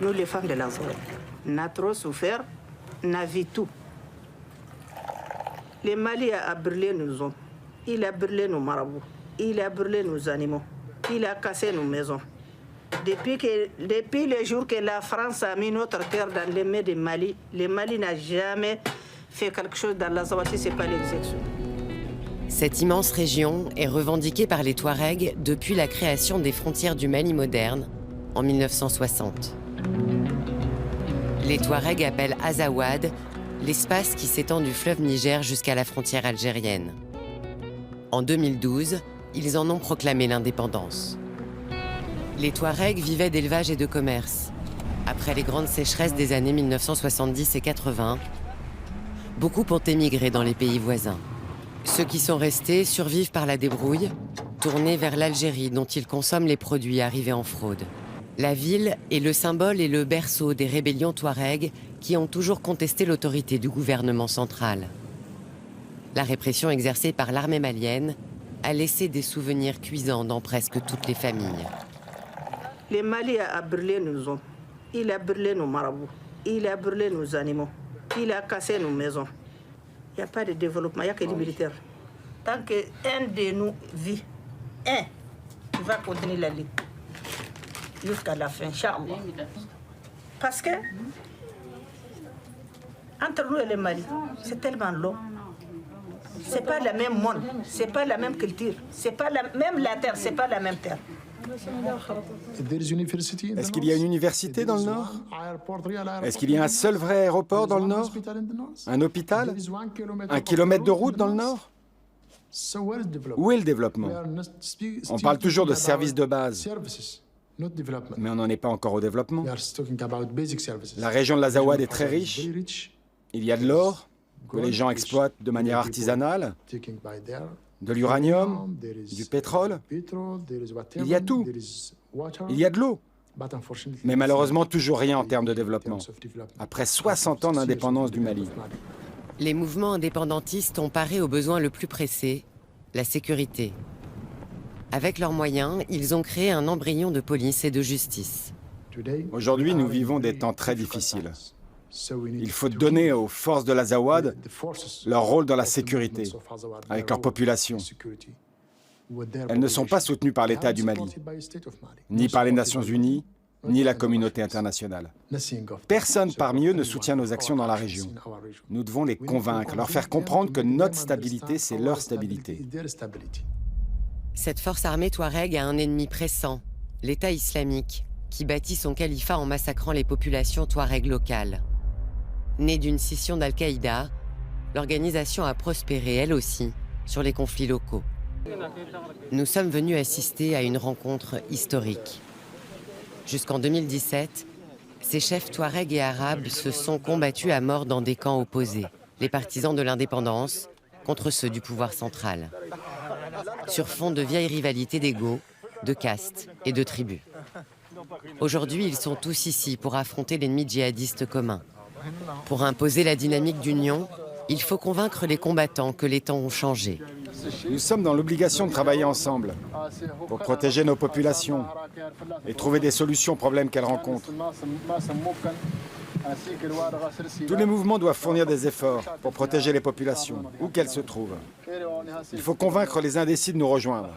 Nous, les femmes de l'Azawad, on a trop souffert, on a vu tout. Le Mali a brûlé nos hommes, il a brûlé nos marabouts, il a brûlé nos animaux, il a cassé nos maisons. Depuis le jour que la France a mis notre terre dans les mains du Mali, le Mali n'a jamais fait quelque chose dans l'Azawad si ce n'est pas l'exécution. Cette immense région est revendiquée par les Touaregs depuis la création des frontières du Mali moderne en 1960. Les Touaregs appellent Azawad l'espace qui s'étend du fleuve Niger jusqu'à la frontière algérienne. En 2012, ils en ont proclamé l'indépendance. Les Touaregs vivaient d'élevage et de commerce. Après les grandes sécheresses des années 1970 et 80, beaucoup ont émigré dans les pays voisins. Ceux qui sont restés survivent par la débrouille, tournés vers l'Algérie dont ils consomment les produits arrivés en fraude. La ville est le symbole et le berceau des rébellions touaregs qui ont toujours contesté l'autorité du gouvernement central. La répression exercée par l'armée malienne a laissé des souvenirs cuisants dans presque toutes les familles. Le Mali a brûlé nos hommes, il a brûlé nos marabouts, il a brûlé nos animaux, il a cassé nos maisons. Il n'y a pas de développement, il n'y a que les militaires. Tant qu'un de nous vit, il va continuer la lutte jusqu'à la fin, Inch'Allah. Parce que, entre nous et le Mali, c'est tellement long. Ce n'est pas le même monde, ce n'est pas la même culture, même la terre, ce n'est pas la même terre. Est-ce qu'il y a une université dans le Nord? Est-ce qu'il y a un seul vrai aéroport dans le Nord? Un hôpital? 1 kilomètre de route dans le Nord? Où est le développement? On parle toujours de services de base, mais on n'en est pas encore au développement. La région de l'Azawad est très riche. Il y a de l'or que les gens exploitent de manière artisanale, de l'uranium, du pétrole. Il y a tout. Il y a de l'eau. Mais malheureusement, toujours rien en termes de développement. Après 60 ans d'indépendance du Mali. Les mouvements indépendantistes ont paré au besoin le plus pressé, la sécurité. Avec leurs moyens, ils ont créé un embryon de police et de justice. Aujourd'hui, nous vivons des temps très difficiles. Il faut donner aux forces de l'Azawad leur rôle dans la sécurité, avec leur population. Elles ne sont pas soutenues par l'État du Mali, ni par les Nations Unies, ni la communauté internationale. Personne parmi eux ne soutient nos actions dans la région. Nous devons les convaincre, leur faire comprendre que notre stabilité, c'est leur stabilité. Cette force armée touareg a un ennemi pressant, l'État islamique, qui bâtit son califat en massacrant les populations touareg locales. Née d'une scission d'Al-Qaïda, l'organisation a prospéré, elle aussi, sur les conflits locaux. Nous sommes venus assister à une rencontre historique. Jusqu'en 2017, ces chefs touaregs et arabes se sont combattus à mort dans des camps opposés, les partisans de l'indépendance contre ceux du pouvoir central, sur fond de vieilles rivalités d'égos, de castes et de tribus. Aujourd'hui, ils sont tous ici pour affronter l'ennemi djihadiste commun. Pour imposer la dynamique d'union, il faut convaincre les combattants que les temps ont changé. Nous sommes dans l'obligation de travailler ensemble pour protéger nos populations et trouver des solutions aux problèmes qu'elles rencontrent. Tous les mouvements doivent fournir des efforts pour protéger les populations, où qu'elles se trouvent. Il faut convaincre les indécis de nous rejoindre.